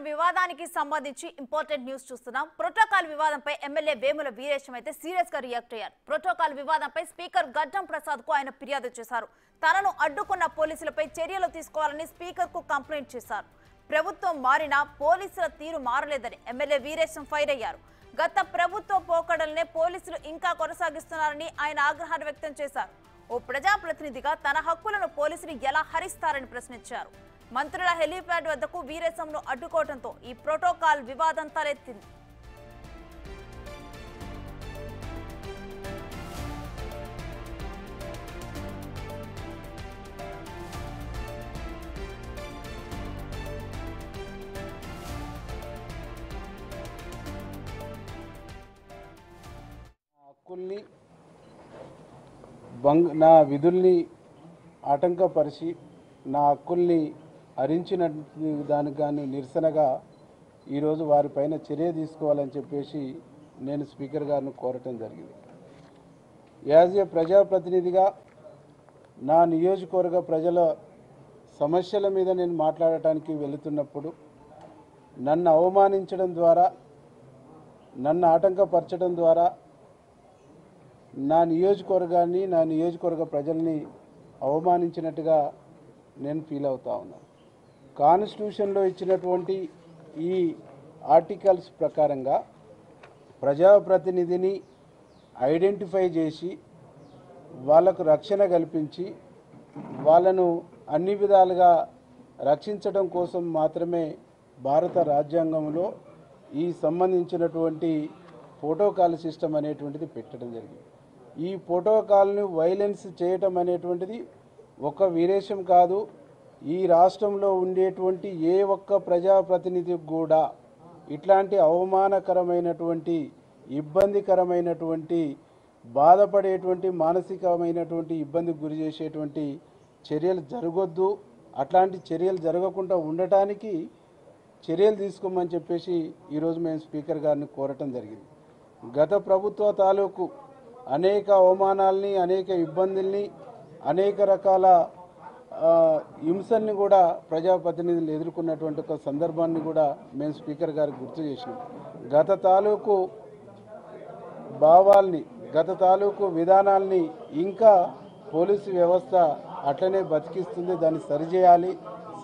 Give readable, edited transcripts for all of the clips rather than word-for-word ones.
వివాదానికి సంబంధించి important news చూస్తున్నాం. ప్రోటోకాల్ వివాదంపై ఎమ్మెల్యే వేముల వీరేశం అయితే సీరియస్ గా రియాక్ట్ అయ్యారు. ప్రోటోకాల్ వివాదంపై స్పీకర్ గడ్డం ప్రసాద్ కు ఆయన ఫిర్యాదు చేశారు. తనను అడ్డుకున్న పోలీసులపై చర్యలు తీసుకోవాలని స్పీకర్ కు కంప్లైంట్ చేశారు. ప్రభుత్వం మారినా పోలీసుల తీరు మారలేదని ఎమ్మెల్యే వీరేశం ఫైర్ అయ్యారు. గత ప్రభుత్వ పోకడలనే పోలీసులు ఇంకా కొనసాగిస్తున్నారని ఆయన ఆగ్రహాన్ని వ్యక్తం చేశారు. ఓ ప్రజాప్రతినిధిగా తన హక్కులను పోలీసులు ఎలా హరిస్తారని ప్రశ్నించారు. మంత్రుల హెలీప్యాడ్ వద్దకు వీరేశంను అడ్డుకోవడంతో ఈ ప్రోటోకాల్ వివాదం తలెత్తింది. నా విధుల్ని ఆటంకపరిచి నా హక్కుల్ని హరించిన దానికి కానీ నిరసనగా ఈరోజు వారిపైన చర్య తీసుకోవాలని చెప్పేసి నేను స్పీకర్ గారిని కోరటం జరిగింది. యాజ్ ఏ ప్రజాప్రతినిధిగా నా నియోజకవర్గ ప్రజల సమస్యల మీద నేను మాట్లాడటానికి వెళుతున్నప్పుడు నన్ను అవమానించడం ద్వారా, నన్ను ఆటంకపరచడం ద్వారా నా నియోజకవర్గాన్ని, నా నియోజకవర్గ ప్రజల్ని అవమానించినట్టుగా నేను ఫీల్ అవుతా ఉన్నాను. కాన్స్టిట్యూషన్లో ఇచ్చినటువంటి ఈ ఆర్టికల్స్ ప్రకారంగా ప్రజాప్రతినిధిని ఐడెంటిఫై చేసి వాళ్ళకు రక్షణ కల్పించి వాళ్ళను అన్ని విధాలుగా రక్షించడం కోసం మాత్రమే భారత రాజ్యాంగంలో ఈ సంబంధించినటువంటి ప్రోటోకాల్ సిస్టమ్ అనేటువంటిది పెట్టడం జరిగింది. ఈ ప్రోటోకాల్ని వైలెన్స్ చేయటం అనేటువంటిది ఒక వీరేశం కాదు, ఈ రాష్ట్రంలో ఉండేటువంటి ఏ ఒక్క ప్రజాప్రతినిధికి కూడా ఇట్లాంటి అవమానకరమైనటువంటి, ఇబ్బందికరమైనటువంటి, బాధపడేటువంటి, మానసికమైనటువంటి ఇబ్బందికి గురి చేసేటువంటి చర్యలు జరగొద్దు. అట్లాంటి చర్యలు జరగకుండా ఉండటానికి చర్యలు తీసుకోమని చెప్పేసి ఈరోజు మేము స్పీకర్ గారిని కోరటం జరిగింది. గత ప్రభుత్వ తాలూకు అనేక అవమానాల్ని, అనేక ఇబ్బందుల్ని, అనేక రకాల హింసల్ని కూడా ప్రజాప్రతినిధులు ఎదుర్కొన్నటువంటి ఒక సందర్భాన్ని కూడా మేము స్పీకర్ గారికి గుర్తు చేసినాం. గత తాలూకు భావాల్ని, గత తాలూకు విధానాల్ని ఇంకా పోలీసు వ్యవస్థ అట్లనే బతికిస్తుంది. దాన్ని సరిచేయాలి,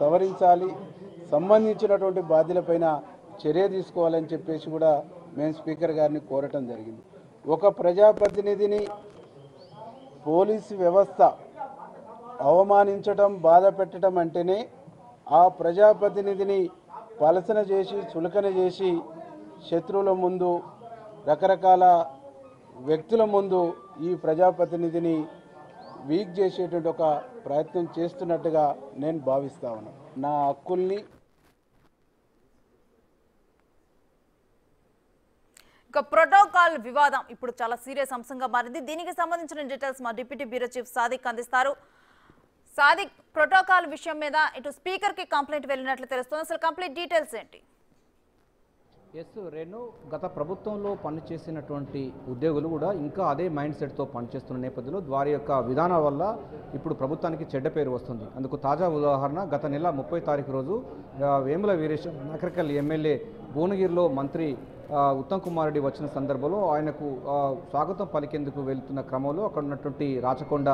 సవరించాలి, సంబంధించినటువంటి బాధ్యులపైన చర్య తీసుకోవాలని చెప్పేసి కూడా మేము స్పీకర్ గారిని కోరటం జరిగింది. ఒక ప్రజాప్రతినిధిని పోలీసు వ్యవస్థ అవమానించడం, బాధ పెట్టడం అంటేనే ఆ ప్రజాప్రతినిధిని పలసన చేసి, చులకన చేసి శత్రువుల ముందు, రకరకాల వ్యక్తుల ముందు ఈ ప్రజాప్రతినిధిని వీక్ చేసేటువంటి ఒక ప్రయత్నం చేస్తున్నట్టుగా నేను భావిస్తా ఉన్నాను. నా హక్కుల్ని ప్రోటోకాల్ వివాదం ఇప్పుడు చాలా సీరియస్ అంశంగా మారింది. దీనికి సంబంధించిన డీటెయిల్స్ మా డిప్యూటీ బ్యూరో చీఫ్ సాదిక్ అందిస్తారు. సాదిక్, ప్రోటోకాల్ విషయం మీద ఇటు స్పీకర్ కి కంప్లైంట్ వెళ్ళినట్లు తెలుస్తుంది. అసలు కంప్లీట్ డీటెయిల్స్ ఏంటి? ఎస్ రేణు, గత ప్రభుత్వంలో పనిచేసినటువంటి ఉద్యోగులు కూడా ఇంకా అదే మైండ్ సెట్తో పనిచేస్తున్న నేపథ్యంలో వారి యొక్క విధానాల వల్ల ఇప్పుడు ప్రభుత్వానికి చెడ్డ పేరు వస్తుంది. అందుకు తాజా ఉదాహరణ, గత నెల 30 తారీఖు రోజు వేముల వీరేశం నకరికల్ ఎమ్మెల్యే భువనగిరిలో మంత్రి ఉత్తమ్ కుమార్ రెడ్డి వచ్చిన సందర్భంలో ఆయనకు స్వాగతం పలికేందుకు వెళ్తున్న క్రమంలో అక్కడ ఉన్నటువంటి రాచకొండ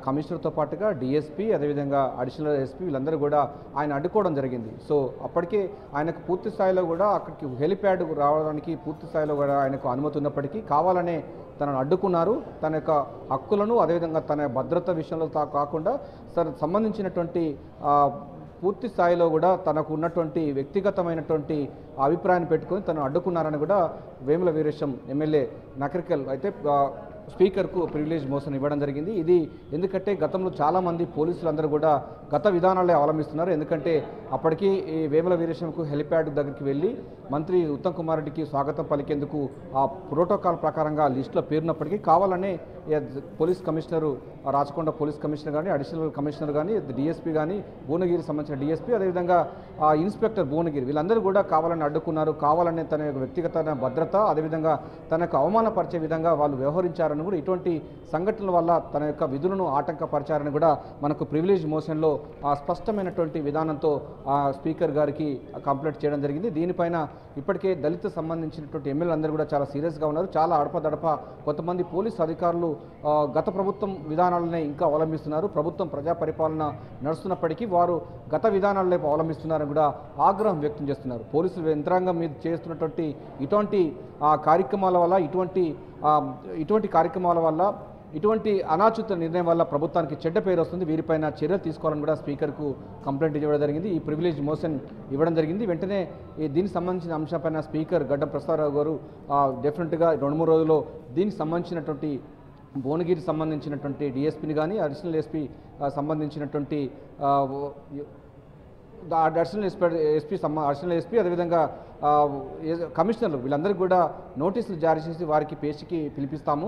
కమిషనర్తో పాటుగా డిఎస్పీ, అదేవిధంగా అడిషనల్ ఎస్పీ వీళ్ళందరూ కూడా ఆయన అడ్డుకోవడం జరిగింది. సో అప్పటికే ఆయనకు పూర్తి స్థాయిలో కూడా అక్కడికి హెలిప్యాడ్ రావడానికి పూర్తి స్థాయిలో కూడా ఆయనకు అనుమతి ఉన్నప్పటికీ కావాలనే తనను అడ్డుకున్నారు. తన యొక్క హక్కులను, అదేవిధంగా తన భద్రత విషయంలో కాకుండా సంబంధించినటువంటి పూర్తి స్థాయిలో కూడా తనకు ఉన్నటువంటి వ్యక్తిగతమైనటువంటి అభిప్రాయాన్ని పెట్టుకొని తను అడ్డుకున్నారని కూడా వేముల వీరేశం ఎమ్మెల్యే నకరికల్ అయితే స్పీకర్కు ప్రివిలేజ్ మోషన్ ఇవ్వడం జరిగింది. ఇది ఎందుకంటే గతంలో చాలామంది పోలీసులందరూ కూడా గత విధానాలే అవలంబిస్తున్నారు. ఎందుకంటే అప్పటికీ ఈ వేముల వీరేశంకు హెలిప్యాడ్ దగ్గరికి వెళ్ళి మంత్రి ఉత్తమ్ కుమార్ రెడ్డికి స్వాగతం పలికేందుకు ఆ ప్రోటోకాల్ ప్రకారంగా లిస్టులో పేరున్నప్పటికీ కావాలనే police commissioner, Rachakonda police commissioner కానీ, అడిషనల్ కమిషనర్ కానీ, డిఎస్పీ కానీ, భువనగిరికి సంబంధించిన డిఎస్పీ, అదేవిధంగా ఇన్స్పెక్టర్ భువనగిరి వీళ్ళందరూ కూడా కావాలని అడ్డుకున్నారు, కావాలనే తన యొక్క వ్యక్తిగత భద్రత అదేవిధంగా తనకు అవమానపరిచే విధంగా వాళ్ళు వ్యవహరించారని కూడా ఇటువంటి సంఘటనల వల్ల తన యొక్క విధులను ఆటంకపరిచారని కూడా మనకు ప్రివిలేజ్ మోషన్లో స్పష్టమైనటువంటి విధానంతో స్పీకర్ గారికి కంప్లైంట్ చేయడం జరిగింది. దీనిపైన ఇప్పటికే దళిత సంబంధించినటువంటి ఎమ్మెల్యేలు అందరూ కూడా చాలా సీరియస్గా ఉన్నారు. చాలా అడపదడప కొంతమంది పోలీసు అధికారులు గత ప్రభుత్వం విధానాలనే ఇంకా అవలంబిస్తున్నారు. ప్రభుత్వం ప్రజా పరిపాలన నడుస్తున్నప్పటికీ వారు గత విధానాలనే అవలంబిస్తున్నారని కూడా ఆగ్రహం వ్యక్తం చేస్తున్నారు. పోలీసులు యంత్రాంగం మీద చేస్తున్నటువంటి ఇటువంటి కార్యక్రమాల వల్ల ఇటువంటి కార్యక్రమాల వల్ల ఇటువంటి అనాచిత నిర్ణయం వల్ల ప్రభుత్వానికి చెడ్డ పేరు వస్తుంది. వీరిపైన చర్యలు తీసుకోవాలని కూడా స్పీకర్కు కంప్లైంట్ ఇవ్వడం జరిగింది. ఈ ప్రివిలేజ్ మోషన్ ఇవ్వడం జరిగింది. వెంటనే దీనికి సంబంధించిన అంశంపైన స్పీకర్ గడ్డం ప్రసాదరావు గారు డెఫినెట్గా 2-3 రోజుల్లో దీనికి సంబంధించినటువంటి భువనగిరి సంబంధించినటువంటి డిఎస్పీని కానీ అడిషనల్ ఎస్పీ సంబంధించినటువంటి అడిషనల్ ఎస్పీ అదేవిధంగా కమిషనర్లు వీళ్ళందరికీ కూడా నోటీసులు జారీ చేసి వారికి పేషికి పిలిపిస్తాము.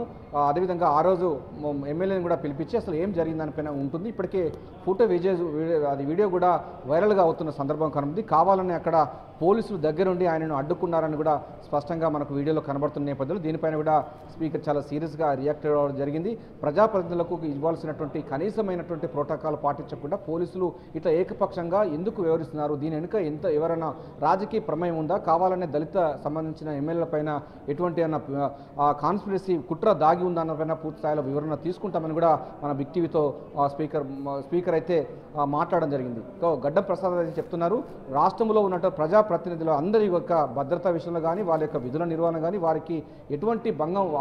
అదేవిధంగా ఆ రోజు ఎమ్మెల్యేని కూడా పిలిపించి అసలు ఏం జరిగిందనిపైన ఉంటుంది. ఇప్పటికే ఫోటో వీడియో కూడా వైరల్గా అవుతున్న సందర్భం కనుంది. కావాలని అక్కడ పోలీసులు దగ్గరుండి ఆయనను అడ్డుకున్నారని కూడా స్పష్టంగా మనకు వీడియోలో కనబడుతున్న నేపథ్యంలో దీనిపైన కూడా స్పీకర్ చాలా సీరియస్గా రియాక్ట్ అవ్వడం జరిగింది. ప్రజాప్రతినిధులకు ఇవ్వాల్సినటువంటి కనీసమైనటువంటి ప్రోటోకాల్ పాటించకుండా పోలీసులు ఇట్లా ఏకపక్షంగా ఎందుకు వ్యవహరిస్తున్నారు, దీని వెనుక ఎవరైనా రాజకీయ ప్రమేయం ఉందా, కావాలనే దళిత సంబంధించిన ఎమ్మెల్యేల పైన ఎటువంటి కాన్స్పిరసీ కుట్ర దాగి ఉందన్నపైన పూర్తి స్థాయిలో వివరణ తీసుకుంటామని కూడా మన బిగ్ టీవీతో స్పీకర్ అయితే మాట్లాడడం జరిగింది. గడ్డం ప్రసాద్ అయితే చెప్తున్నారు, రాష్ట్రంలో ఉన్నట్టు ప్రజాప్రతినిధులు అందరి యొక్క భద్రతా విషయంలో కానీ వాళ్ళ యొక్క విధుల నిర్వహణ కానీ వారికి ఎటువంటి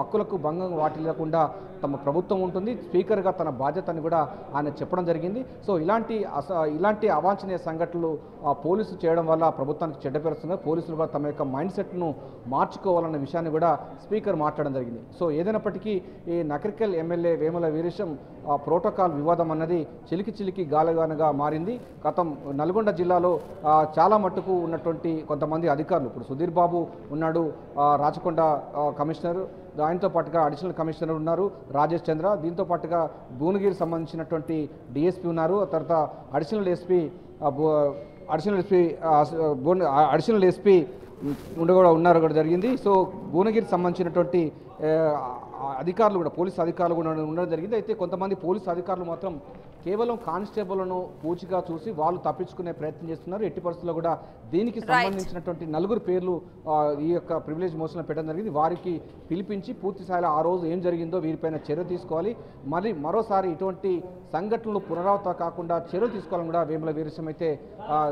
హక్కులకు భంగం వాటిల్లకుండా తమ ప్రభుత్వం ఉంటుంది. స్పీకర్గా తన బాధ్యతని కూడా ఆయన చెప్పడం జరిగింది. సో ఇలాంటి అవాంఛనీయ సంఘటనలు పోలీసులు చేయడం వల్ల ప్రభుత్వానికి చెడ్డ పేరు వస్తుంది. పోలీసులు కూడా తమ యొక్క మైండ్ సెట్ను మార్చుకోవాలన్న విషయాన్ని కూడా స్పీకర్ మాట్లాడడం జరిగింది. సో ఏదైనప్పటికీ ఈ నకరికల్ ఎమ్మెల్యే వేముల వీరేశం ప్రోటోకాల్ వివాదం అన్నది చిలికి గాలగానగా మారింది. గతం నల్గొండ జిల్లాలో చాలా మట్టుకు ఉన్నటువంటి కొంతమంది అధికారులు, ఇప్పుడు సుధీర్ బాబు ఉన్నాడు, రాచకొండ కమిషనర్, ఆయనతో పాటుగా అడిషనల్ కమిషనర్ ఉన్నారు రాజేష్ చంద్ర, దీంతో పాటుగా భువనగిరికి సంబంధించినటువంటి డిఎస్పీ ఉన్నారు, తర్వాత అడిషనల్ ఎస్పీ ఉన్నారు కూడా జరిగింది. సో భువనగిరికి సంబంధించినటువంటి అధికారులు కూడా పోలీసు అధికారులు కూడా ఉండడం జరిగింది. అయితే కొంతమంది పోలీసు అధికారులు మాత్రం కేవలం కానిస్టేబుల్ను పూచిగా చూసి వాళ్ళు తప్పించుకునే ప్రయత్నం చేస్తున్నారు. ఎట్టి పరిస్థితుల్లో కూడా దీనికి సంబంధించినటువంటి 4 పేర్లు ఈ యొక్క ప్రివిలేజ్ మోషన్లో పెట్టడం జరిగింది. వారికి పిలిపించి పూర్తి స్థాయిలో ఆ రోజు ఏం జరిగిందో వీరిపైన చర్య తీసుకోవాలి, మరోసారి ఇటువంటి సంఘటనలు పునరావృతం కాకుండా చర్యలు తీసుకోవాలని కూడా వేముల వీరేశం అయితే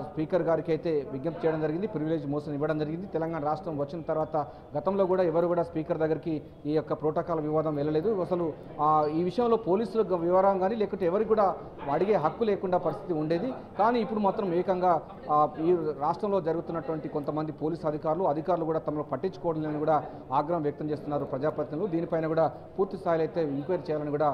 స్పీకర్ గారికి అయితే విజ్ఞప్తి చేయడం జరిగింది. ప్రివిలేజ్ మోషన్ ఇవ్వడం జరిగింది. తెలంగాణ రాష్ట్రం వచ్చిన తర్వాత గతంలో కూడా ఎవరు కూడా స్పీకర్ దగ్గరికి ఈ యొక్క ప్రోటోకాల్ వివాదం వెళ్ళలేదు. అసలు ఈ విషయంలో పోలీసుల వివరం కానీ లేకుంటే ఎవరికి కూడా అడిగే హక్కు లేకుండా పరిస్థితి ఉండేది. కానీ ఇప్పుడు మాత్రం ఏకంగా ఈ రాష్ట్రంలో జరుగుతున్నటువంటి కొంతమంది పోలీసు అధికారులు కూడా తమను పట్టించుకోవడం కూడా ఆగ్రహం వ్యక్తం చేస్తున్నారు ప్రజాప్రతినిధులు. దీనిపైన కూడా పూర్తి స్థాయిలో అయితే ఎంక్వైరీ చేయాలని కూడా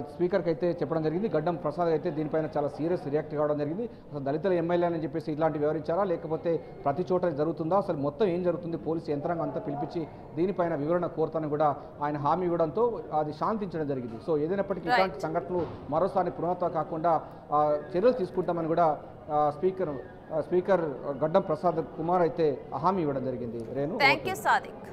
స్పీకర్కి అయితే చెప్పడం జరిగింది. గడ్డం ప్రసాద్ అయితే దీనిపైన చాలా సీరియస్ రియాక్ట్ కావడం జరిగింది. అసలు దళితుల ఎమ్మెల్యే అని చెప్పేసి ఇలాంటి వివరించారా, లేకపోతే ప్రతి చోట జరుగుతుందా, అసలు మొత్తం ఏం జరుగుతుంది, పోలీసు యంత్రాంగం అంతా పిలిపించి దీనిపైన వివరణ కోరుతానని కూడా ఆయన హామీ ఇవ్వడంతో అది శాంతించడం జరిగింది. సో ఏదైనప్పటికీ ఇలాంటి సంఘటనలు మరోసారి పునరావృతం కాకుండా చర్యలు తీసుకుంటామని కూడా స్పీకర్ గడ్డం ప్రసాద్ కుమార్ అయితే హామీ ఇవ్వడం జరిగింది. రేణు. థాంక్యూ సాదిక్.